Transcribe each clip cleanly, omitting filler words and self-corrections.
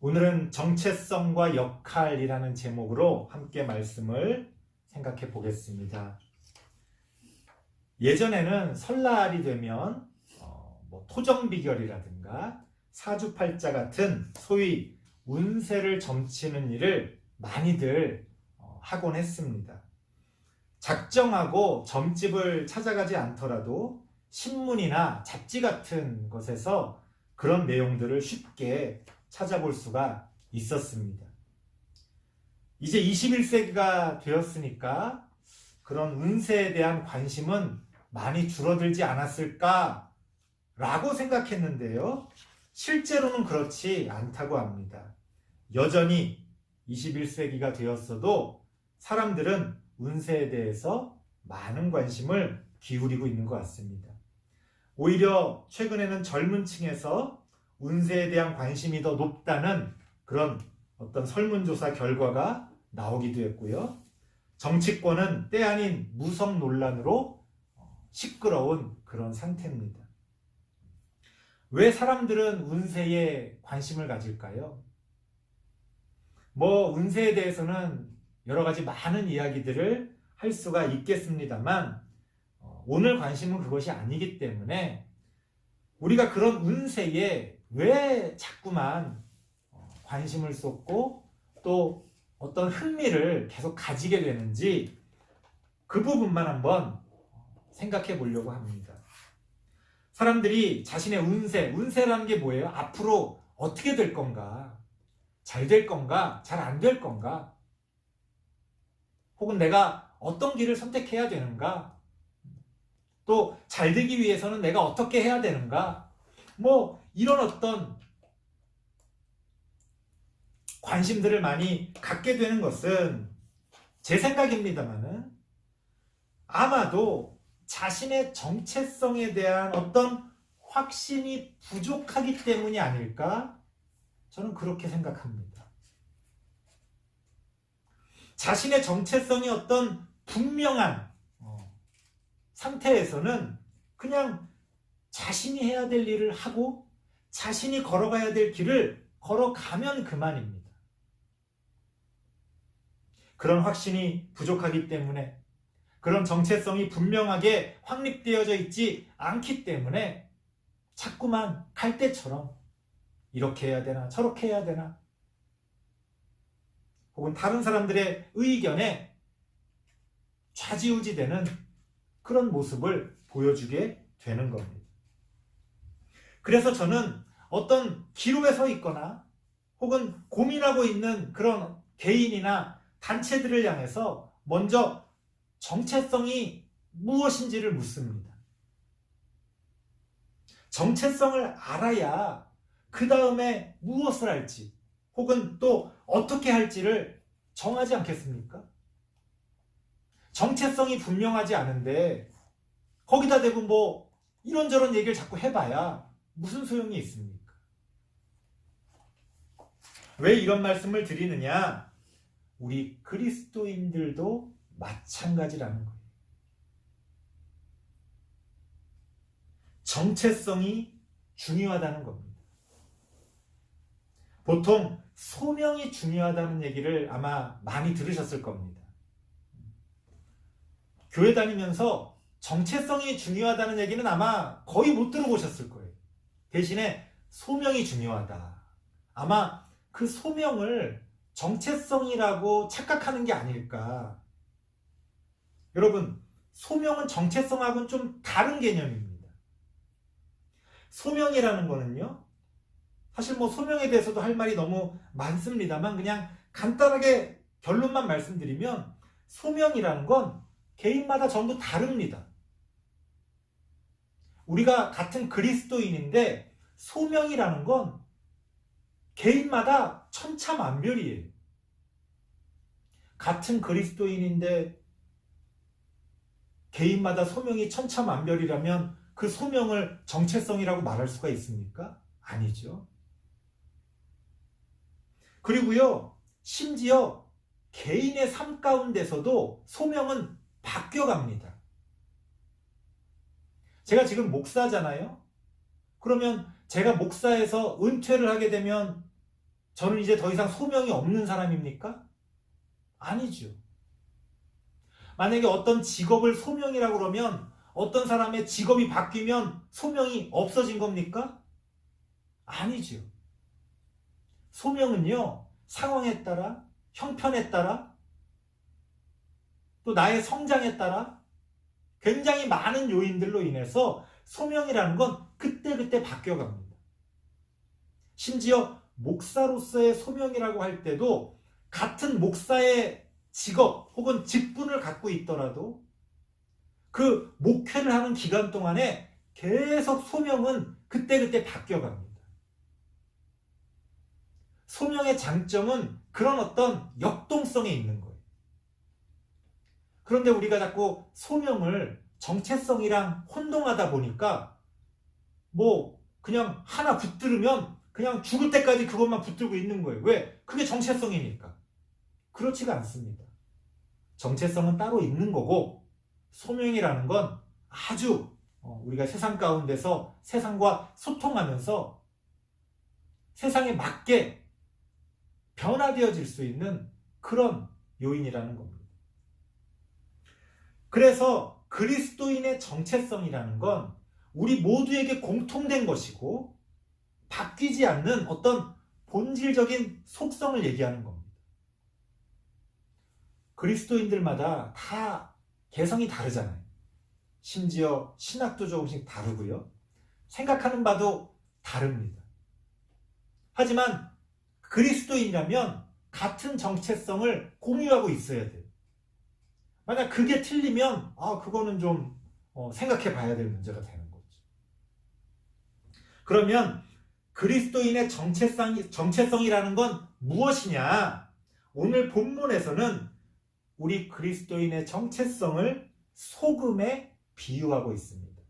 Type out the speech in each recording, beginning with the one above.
오늘은 정체성과 역할이라는 제목으로 함께 말씀을 생각해 보겠습니다. 예전에는 설날이 되면 토정비결이라든가 사주팔자 같은 소위 운세를 점치는 일을 많이들 하곤 했습니다. 작정하고 점집을 찾아가지 않더라도 신문이나 잡지 같은 것에서 그런 내용들을 쉽게 찾아볼 수가 있었습니다. 이제 21세기가 되었으니까 그런 운세에 대한 관심은 많이 줄어들지 않았을까 라고 생각했는데요. 실제로는 그렇지 않다고 합니다. 여전히 21세기가 되었어도 사람들은 운세에 대해서 많은 관심을 기울이고 있는 것 같습니다. 오히려 최근에는 젊은 층에서 운세에 대한 관심이 더 높다는 그런 어떤 설문조사 결과가 나오기도 했고요. 정치권은 때 아닌 무성 논란으로 시끄러운 그런 상태입니다. 왜 사람들은 운세에 관심을 가질까요? 운세에 대해서는 여러 가지 많은 이야기들을 할 수가 있겠습니다만 오늘 관심은 그것이 아니기 때문에 우리가 그런 운세에 왜 자꾸만 관심을 쏟고 또 어떤 흥미를 계속 가지게 되는지 그 부분만 한번 생각해 보려고 합니다. 사람들이 자신의 운세라는 게 뭐예요? 앞으로 어떻게 될 건가? 잘 될 건가? 잘 안 될 건가? 혹은 내가 어떤 길을 선택해야 되는가? 또 잘 되기 위해서는 내가 어떻게 해야 되는가? 이런 어떤 관심들을 많이 갖게 되는 것은 제 생각입니다만은 아마도 자신의 정체성에 대한 어떤 확신이 부족하기 때문이 아닐까? 저는 그렇게 생각합니다. 자신의 정체성이 어떤 분명한 상태에서는 그냥 자신이 해야 될 일을 하고 자신이 걸어가야 될 길을 걸어가면 그만입니다. 그런 확신이 부족하기 때문에 그런 정체성이 분명하게 확립되어져 있지 않기 때문에 자꾸만 갈 때처럼 이렇게 해야 되나 저렇게 해야 되나 혹은 다른 사람들의 의견에 좌지우지되는 그런 모습을 보여주게 되는 겁니다. 그래서 저는 어떤 기로에 서 있거나 혹은 고민하고 있는 그런 개인이나 단체들을 향해서 먼저 정체성이 무엇인지를 묻습니다. 정체성을 알아야 그 다음에 무엇을 할지 혹은 또 어떻게 할지를 정하지 않겠습니까? 정체성이 분명하지 않은데 거기다 대고 이런저런 얘기를 자꾸 해봐야 무슨 소용이 있습니까? 왜 이런 말씀을 드리느냐? 우리 그리스도인들도 마찬가지라는 거예요. 정체성이 중요하다는 겁니다. 보통 소명이 중요하다는 얘기를 아마 많이 들으셨을 겁니다. 교회 다니면서 정체성이 중요하다는 얘기는 아마 거의 못 들어보셨을 거예요. 대신에 소명이 중요하다. 아마 그 소명을 정체성이라고 착각하는 게 아닐까. 여러분, 소명은 정체성하고는 좀 다른 개념입니다. 소명이라는 거는요, 사실 소명에 대해서도 할 말이 너무 많습니다만 그냥 간단하게 결론만 말씀드리면 소명이라는 건 개인마다 전부 다릅니다. 우리가 같은 그리스도인인데 소명이라는 건 개인마다 천차만별이에요. 같은 그리스도인인데 개인마다 소명이 천차만별이라면 그 소명을 정체성이라고 말할 수가 있습니까? 아니죠. 그리고요, 심지어 개인의 삶 가운데서도 소명은 바뀌어갑니다. 제가 지금 목사잖아요. 그러면 제가 목사에서 은퇴를 하게 되면 저는 이제 더 이상 소명이 없는 사람입니까? 아니죠. 만약에 어떤 직업을 소명이라고 그러면 어떤 사람의 직업이 바뀌면 소명이 없어진 겁니까? 아니죠. 소명은요, 상황에 따라, 형편에 따라, 또 나의 성장에 따라 굉장히 많은 요인들로 인해서 소명이라는 건 그때그때 바뀌어갑니다. 심지어 목사로서의 소명이라고 할 때도 같은 목사의 직업 혹은 직분을 갖고 있더라도 그 목회를 하는 기간 동안에 계속 소명은 그때그때 바뀌어갑니다. 소명의 장점은 그런 어떤 역동성에 있는 거예요. 그런데 우리가 자꾸 소명을 정체성이랑 혼동하다 보니까 그냥 하나 붙들으면 그냥 죽을 때까지 그것만 붙들고 있는 거예요. 왜? 그게 정체성이니까. 그렇지가 않습니다. 정체성은 따로 있는 거고 소명이라는 건 아주 우리가 세상 가운데서 세상과 소통하면서 세상에 맞게 변화되어질 수 있는 그런 요인이라는 겁니다. 그래서 그리스도인의 정체성이라는 건 우리 모두에게 공통된 것이고 바뀌지 않는 어떤 본질적인 속성을 얘기하는 겁니다. 그리스도인들마다 다 개성이 다르잖아요. 심지어 신학도 조금씩 다르고요. 생각하는 바도 다릅니다. 하지만 그리스도인이라면 같은 정체성을 공유하고 있어야 돼요. 만약 그게 틀리면 그거는 좀 생각해 봐야 될 문제가 되는 거죠. 그러면 그리스도인의 정체성이라는 건 무엇이냐? 오늘 본문에서는 우리 그리스도인의 정체성을 소금에 비유하고 있습니다.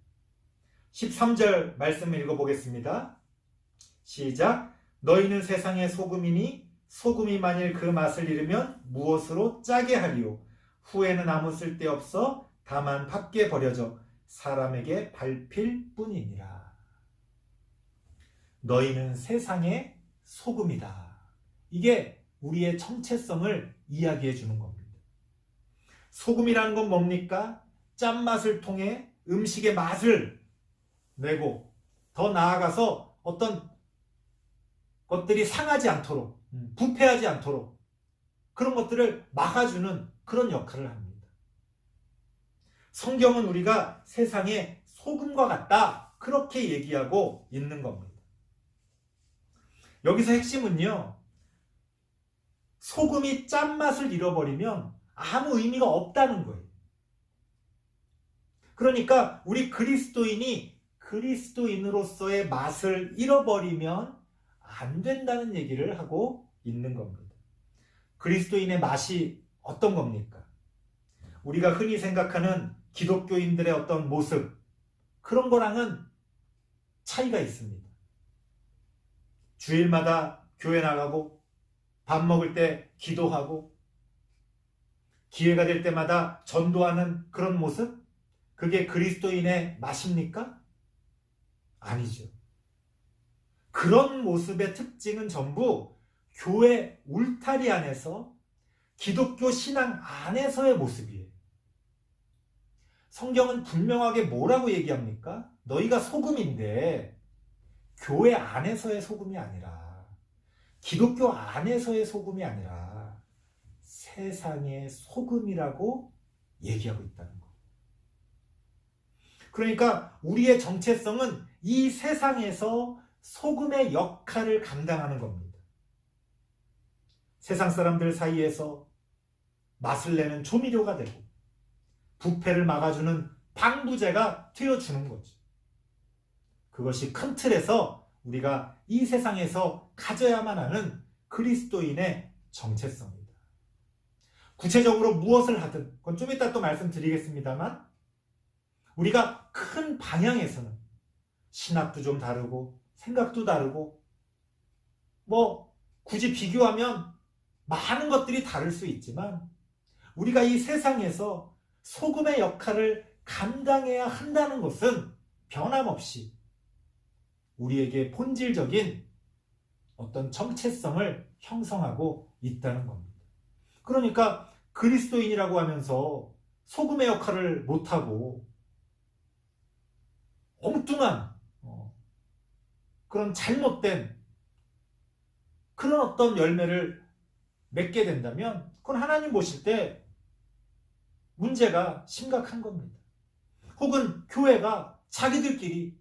13절 말씀을 읽어보겠습니다. 시작. 너희는 세상의 소금이니 소금이 만일 그 맛을 잃으면 무엇으로 짜게 하리요? 후에는 아무 쓸데없어 다만 밖에 버려져 사람에게 밟힐 뿐이니라. 너희는 세상의 소금이다. 이게 우리의 정체성을 이야기해 주는 겁니다. 소금이라는 건 뭡니까? 짠맛을 통해 음식의 맛을 내고 더 나아가서 어떤 것들이 상하지 않도록, 부패하지 않도록 그런 것들을 막아주는 그런 역할을 합니다. 성경은 우리가 세상의 소금과 같다 그렇게 얘기하고 있는 겁니다. 여기서 핵심은요, 소금이 짠맛을 잃어버리면 아무 의미가 없다는 거예요. 그러니까 우리 그리스도인이 그리스도인으로서의 맛을 잃어버리면 안 된다는 얘기를 하고 있는 겁니다. 그리스도인의 맛이 어떤 겁니까? 우리가 흔히 생각하는 기독교인들의 어떤 모습, 그런 거랑은 차이가 있습니다. 주일마다 교회 나가고 밥 먹을 때 기도하고 기회가 될 때마다 전도하는 그런 모습? 그게 그리스도인의 맛입니까? 아니죠. 그런 모습의 특징은 전부 교회 울타리 안에서 기독교 신앙 안에서의 모습이에요. 성경은 분명하게 뭐라고 얘기합니까? 너희가 소금인데 교회 안에서의 소금이 아니라 기독교 안에서의 소금이 아니라 세상의 소금이라고 얘기하고 있다는 거예요. 그러니까 우리의 정체성은 이 세상에서 소금의 역할을 감당하는 겁니다. 세상 사람들 사이에서 맛을 내는 조미료가 되고 부패를 막아주는 방부제가 되어주는 거죠. 그것이 큰 틀에서 우리가 이 세상에서 가져야만 하는 그리스도인의 정체성입니다. 구체적으로 무엇을 하든 그건 좀 이따 또 말씀드리겠습니다만 우리가 큰 방향에서는 신학도 좀 다르고 생각도 다르고 굳이 비교하면 많은 것들이 다를 수 있지만 우리가 이 세상에서 소금의 역할을 감당해야 한다는 것은 변함없이 우리에게 본질적인 어떤 정체성을 형성하고 있다는 겁니다. 그러니까 그리스도인이라고 하면서 소금의 역할을 못하고 엉뚱한 그런 잘못된 그런 어떤 열매를 맺게 된다면 그건 하나님 보실 때 문제가 심각한 겁니다. 혹은 교회가 자기들끼리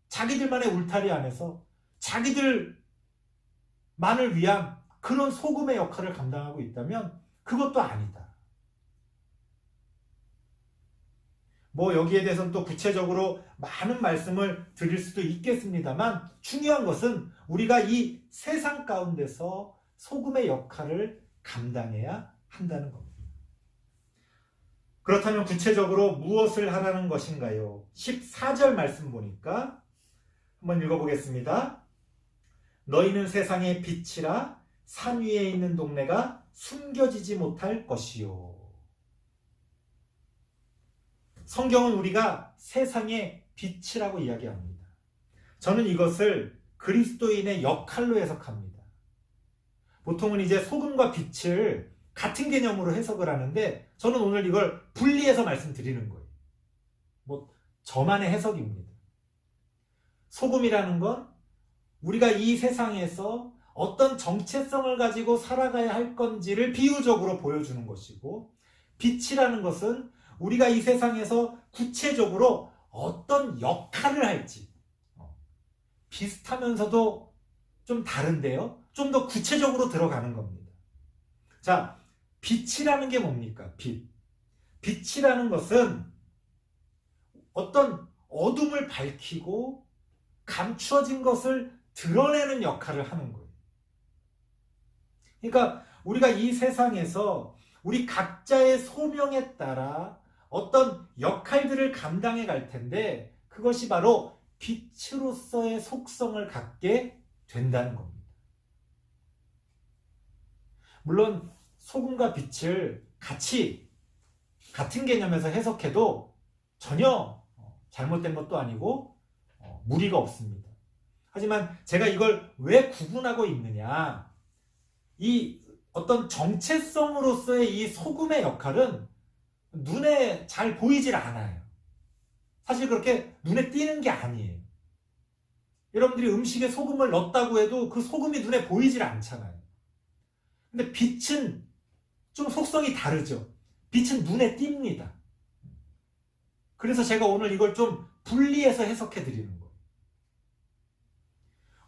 자기들만의 울타리 안에서 자기들만을 위한 그런 소금의 역할을 감당하고 있다면 그것도 아니다. 뭐 여기에 대해서는 또 구체적으로 많은 말씀을 드릴 수도 있겠습니다만 중요한 것은 우리가 이 세상 가운데서 소금의 역할을 감당해야 한다는 겁니다. 그렇다면 구체적으로 무엇을 하라는 것인가요? 14절 말씀 보니까 한번 읽어보겠습니다. 너희는 세상의 빛이라 산 위에 있는 동네가 숨겨지지 못할 것이요. 성경은 우리가 세상의 빛이라고 이야기합니다. 저는 이것을 그리스도인의 역할로 해석합니다. 보통은 이제 소금과 빛을 같은 개념으로 해석을 하는데 저는 오늘 이걸 분리해서 말씀드리는 거예요. 뭐 저만의 해석입니다. 소금이라는 건 우리가 이 세상에서 어떤 정체성을 가지고 살아가야 할 건지를 비유적으로 보여주는 것이고, 빛이라는 것은 우리가 이 세상에서 구체적으로 어떤 역할을 할지, 비슷하면서도 좀 다른데요, 좀 더 구체적으로 들어가는 겁니다. 자, 빛이라는 게 뭡니까? 빛이라는 것은 어떤 어둠을 밝히고 감추어진 것을 드러내는 역할을 하는 거예요. 그러니까 우리가 이 세상에서 우리 각자의 소명에 따라 어떤 역할들을 감당해 갈 텐데 그것이 바로 빛으로서의 속성을 갖게 된다는 겁니다. 물론 소금과 빛을 같은 개념에서 해석해도 전혀 잘못된 것도 아니고 무리가 없습니다. 하지만 제가 이걸 왜 구분하고 있느냐, 이 어떤 정체성으로서의 이 소금의 역할은 눈에 잘 보이질 않아요. 사실 그렇게 눈에 띄는 게 아니에요. 여러분들이 음식에 소금을 넣었다고 해도 그 소금이 눈에 보이질 않잖아요. 근데 빛은 좀 속성이 다르죠. 빛은 눈에 띕니다. 그래서 제가 오늘 이걸 좀 분리해서 해석해 드리는 거예요.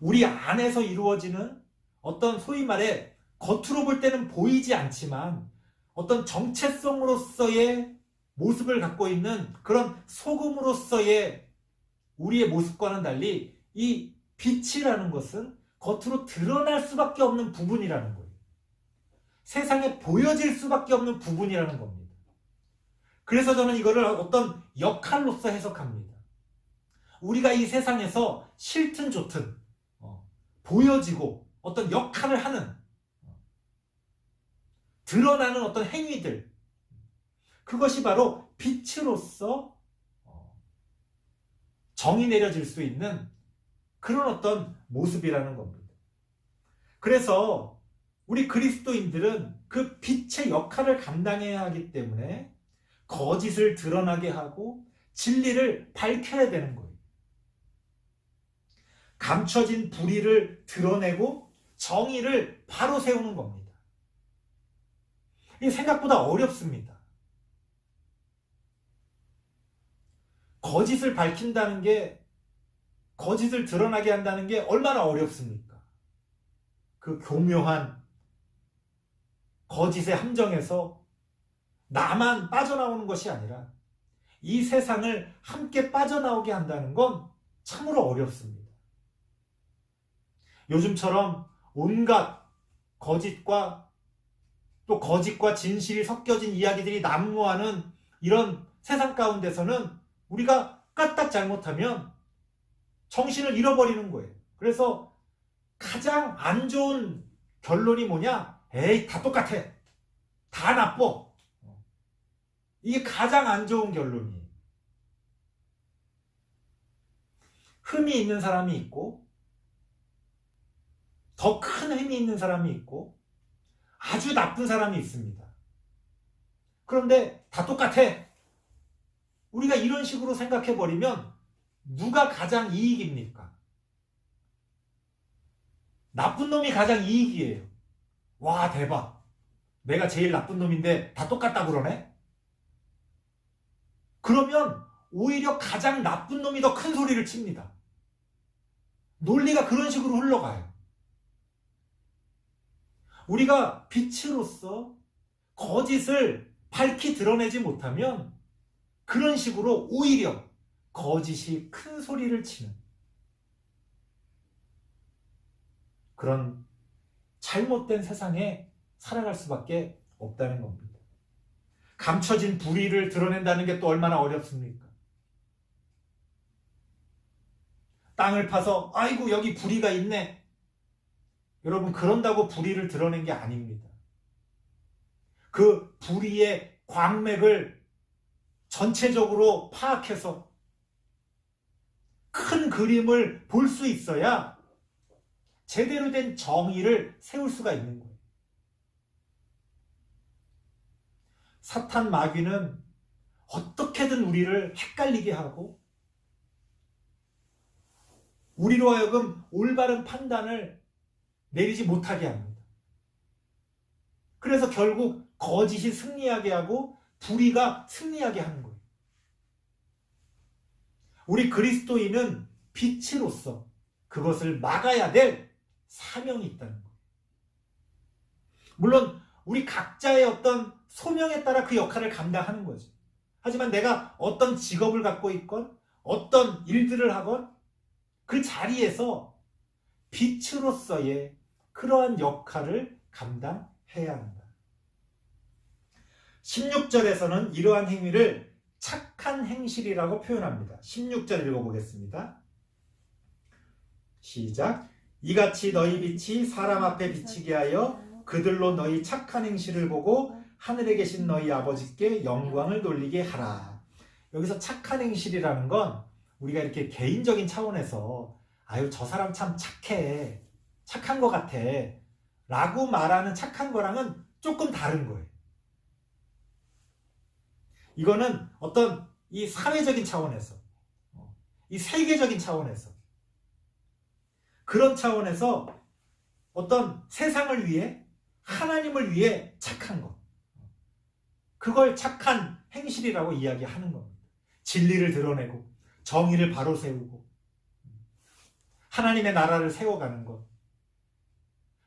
우리 안에서 이루어지는 어떤 소위 말해 겉으로 볼 때는 보이지 않지만 어떤 정체성으로서의 모습을 갖고 있는 그런 소금으로서의 우리의 모습과는 달리 이 빛이라는 것은 겉으로 드러날 수밖에 없는 부분이라는 거예요. 세상에 보여질 수밖에 없는 부분이라는 겁니다. 그래서 저는 이거를 어떤 역할로서 해석합니다. 우리가 이 세상에서 싫든 좋든 보여지고 어떤 역할을 하는 드러나는 어떤 행위들, 그것이 바로 빛으로서 정이 내려질 수 있는 그런 어떤 모습이라는 겁니다. 그래서 우리 그리스도인들은 그 빛의 역할을 감당해야 하기 때문에 거짓을 드러나게 하고 진리를 밝혀야 되는 거예요. 감춰진 불의를 드러내고 정의를 바로 세우는 겁니다. 이게 생각보다 어렵습니다. 거짓을 밝힌다는 게, 거짓을 드러나게 한다는 게 얼마나 어렵습니까? 그 교묘한 거짓의 함정에서 나만 빠져나오는 것이 아니라 이 세상을 함께 빠져나오게 한다는 건 참으로 어렵습니다. 요즘처럼 온갖 거짓과 또 거짓과 진실이 섞여진 이야기들이 난무하는 이런 세상 가운데서는 우리가 까딱 잘못하면 정신을 잃어버리는 거예요. 그래서 가장 안 좋은 결론이 뭐냐? 에이, 다 똑같아. 다 나빠. 이게 가장 안 좋은 결론이에요. 흠이 있는 사람이 있고 더 큰 힘이 있는 사람이 있고 아주 나쁜 사람이 있습니다. 그런데 다 똑같아. 우리가 이런 식으로 생각해버리면 누가 가장 이익입니까? 나쁜 놈이 가장 이익이에요. 와, 대박. 내가 제일 나쁜 놈인데 다 똑같다 그러네? 그러면 오히려 가장 나쁜 놈이 더 큰 소리를 칩니다. 논리가 그런 식으로 흘러가요. 우리가 빛으로서 거짓을 밝히 드러내지 못하면 그런 식으로 오히려 거짓이 큰 소리를 치는 그런 잘못된 세상에 살아갈 수밖에 없다는 겁니다. 감춰진 불의를 드러낸다는 게 또 얼마나 어렵습니까? 땅을 파서 아이고 여기 불의가 있네. 여러분, 그런다고 불의를 드러낸 게 아닙니다. 그 불의의 광맥을 전체적으로 파악해서 큰 그림을 볼 수 있어야 제대로 된 정의를 세울 수가 있는 거예요. 사탄 마귀는 어떻게든 우리를 헷갈리게 하고 우리로 하여금 올바른 판단을 내리지 못하게 합니다. 그래서 결국 거짓이 승리하게 하고 불의가 승리하게 하는 거예요. 우리 그리스도인은 빛으로서 그것을 막아야 될 사명이 있다는 거예요. 물론 우리 각자의 어떤 소명에 따라 그 역할을 감당하는 거죠. 하지만 내가 어떤 직업을 갖고 있건 어떤 일들을 하건 그 자리에서 빛으로서의 그러한 역할을 감당해야 한다. 16절에서는 이러한 행위를 착한 행실이라고 표현합니다. 16절 읽어보겠습니다. 시작. 이같이 너희 빛이 사람 앞에 비치게 하여 그들로 너희 착한 행실을 보고 하늘에 계신 너희 아버지께 영광을 돌리게 하라. 여기서 착한 행실이라는 건 우리가 이렇게 개인적인 차원에서 아유 저 사람 참 착해, 착한 것 같아 라고 말하는 착한 거랑은 조금 다른 거예요. 이거는 어떤 이 사회적인 차원에서, 이 세계적인 차원에서, 그런 차원에서 어떤 세상을 위해, 하나님을 위해 착한 것, 그걸 착한 행실이라고 이야기하는 겁니다. 진리를 드러내고 정의를 바로 세우고 하나님의 나라를 세워가는 것,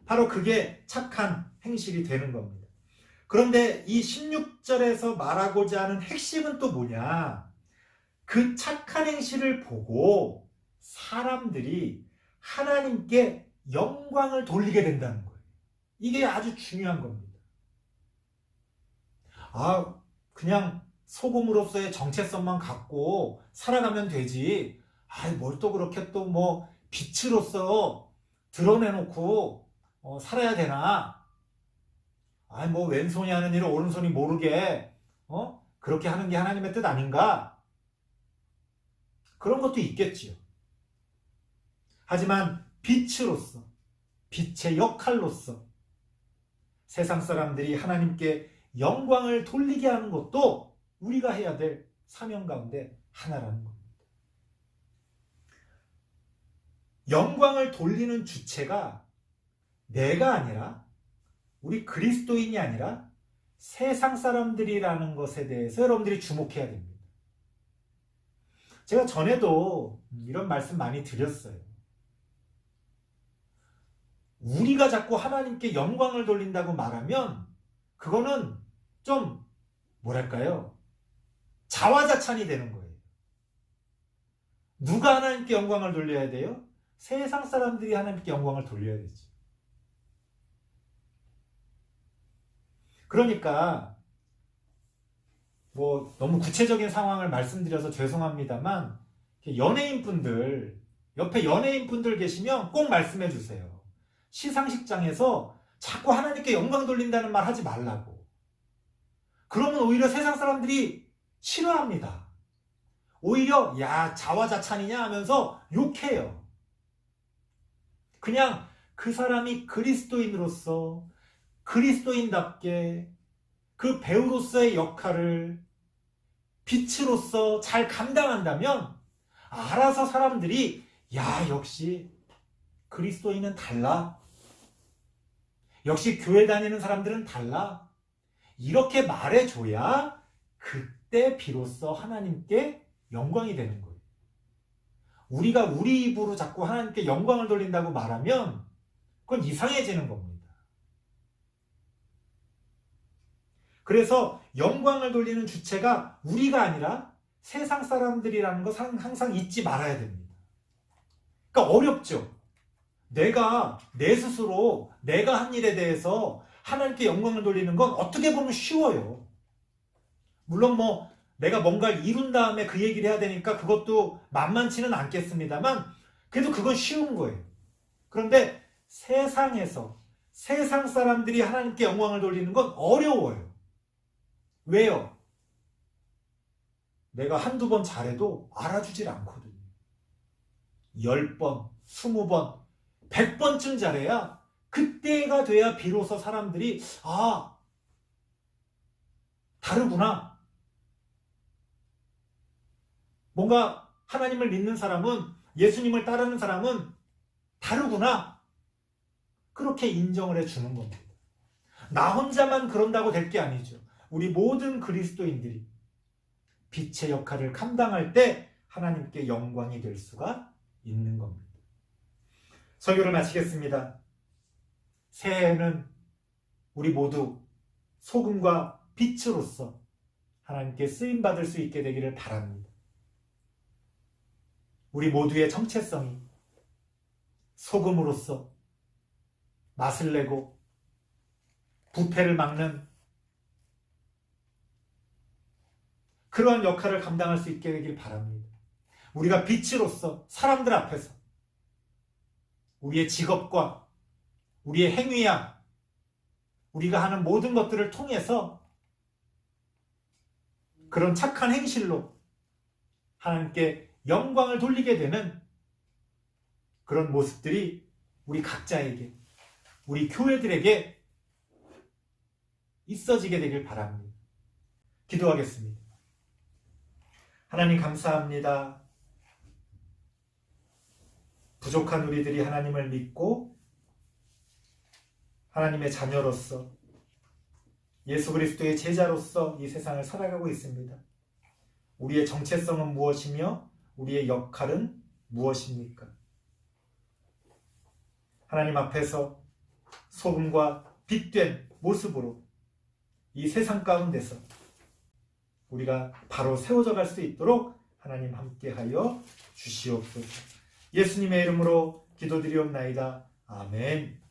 바로 그게 착한 행실이 되는 겁니다. 그런데 이 16절에서 말하고자 하는 핵심은 또 뭐냐? 그 착한 행실을 보고 사람들이 하나님께 영광을 돌리게 된다는 거예요. 이게 아주 중요한 겁니다. 아, 그냥 소금으로서의 정체성만 갖고 살아가면 되지. 뭘 또 그렇게 또 뭐 빛으로서 드러내놓고 살아야 되나? 뭐 왼손이 하는 일을 오른손이 모르게 그렇게 하는 게 하나님의 뜻 아닌가? 그런 것도 있겠지요. 하지만 빛으로서, 빛의 역할로서 세상 사람들이 하나님께 영광을 돌리게 하는 것도 우리가 해야 될 사명 가운데 하나라는 겁니다. 영광을 돌리는 주체가 내가 아니라, 우리 그리스도인이 아니라 세상 사람들이라는 것에 대해서 여러분들이 주목해야 됩니다. 제가 전에도 이런 말씀 많이 드렸어요. 우리가 자꾸 하나님께 영광을 돌린다고 말하면 그거는 좀 뭐랄까요? 자화자찬이 되는 거예요. 누가 하나님께 영광을 돌려야 돼요? 세상 사람들이 하나님께 영광을 돌려야 되지. 그러니까 뭐 너무 구체적인 상황을 말씀드려서 죄송합니다만 연예인분들, 옆에 연예인분들 계시면 꼭 말씀해 주세요. 시상식장에서 자꾸 하나님께 영광 돌린다는 말 하지 말라고. 그러면 오히려 세상 사람들이 싫어합니다. 오히려 야 자화자찬이냐 하면서 욕해요. 그냥 그 사람이 그리스도인으로서 그리스도인답게 그 배우로서의 역할을 빛으로서 잘 감당한다면 알아서 사람들이 야, 역시 그리스도인은 달라. 역시 교회 다니는 사람들은 달라. 이렇게 말해줘야 그때 비로소 하나님께 영광이 되는 거예요. 우리가 우리 입으로 자꾸 하나님께 영광을 돌린다고 말하면 그건 이상해지는 겁니다. 그래서 영광을 돌리는 주체가 우리가 아니라 세상 사람들이라는 것 항상 잊지 말아야 됩니다. 그러니까 어렵죠. 내가 내 스스로 내가 한 일에 대해서 하나님께 영광을 돌리는 건 어떻게 보면 쉬워요. 물론 내가 뭔가를 이룬 다음에 그 얘기를 해야 되니까 그것도 만만치는 않겠습니다만 그래도 그건 쉬운 거예요. 그런데 세상에서 세상 사람들이 하나님께 영광을 돌리는 건 어려워요. 왜요? 내가 한두 번 잘해도 알아주질 않거든요. 10번, 20번, 100번쯤 잘해야 그때가 돼야 비로소 사람들이 다르구나. 뭔가 하나님을 믿는 사람은, 예수님을 따르는 사람은 다르구나. 그렇게 인정을 해주는 겁니다. 나 혼자만 그런다고 될 게 아니죠. 우리 모든 그리스도인들이 빛의 역할을 감당할 때 하나님께 영광이 될 수가 있는 겁니다. 설교를 마치겠습니다. 새해에는 우리 모두 소금과 빛으로서 하나님께 쓰임받을 수 있게 되기를 바랍니다. 우리 모두의 정체성이 소금으로서 맛을 내고 부패를 막는 그러한 역할을 감당할 수 있게 되길 바랍니다. 우리가 빛으로서 사람들 앞에서 우리의 직업과 우리의 행위야 우리가 하는 모든 것들을 통해서 그런 착한 행실로 하나님께 영광을 돌리게 되는 그런 모습들이 우리 각자에게, 우리 교회들에게 있어지게 되길 바랍니다. 기도하겠습니다. 하나님 감사합니다. 부족한 우리들이 하나님을 믿고 하나님의 자녀로서 예수 그리스도의 제자로서 이 세상을 살아가고 있습니다. 우리의 정체성은 무엇이며 우리의 역할은 무엇입니까? 하나님 앞에서 소금과 빛된 모습으로 이 세상 가운데서 우리가 바로 세워져 갈 수 있도록 하나님 함께하여 주시옵소서. 예수님의 이름으로 기도드리옵나이다. 아멘.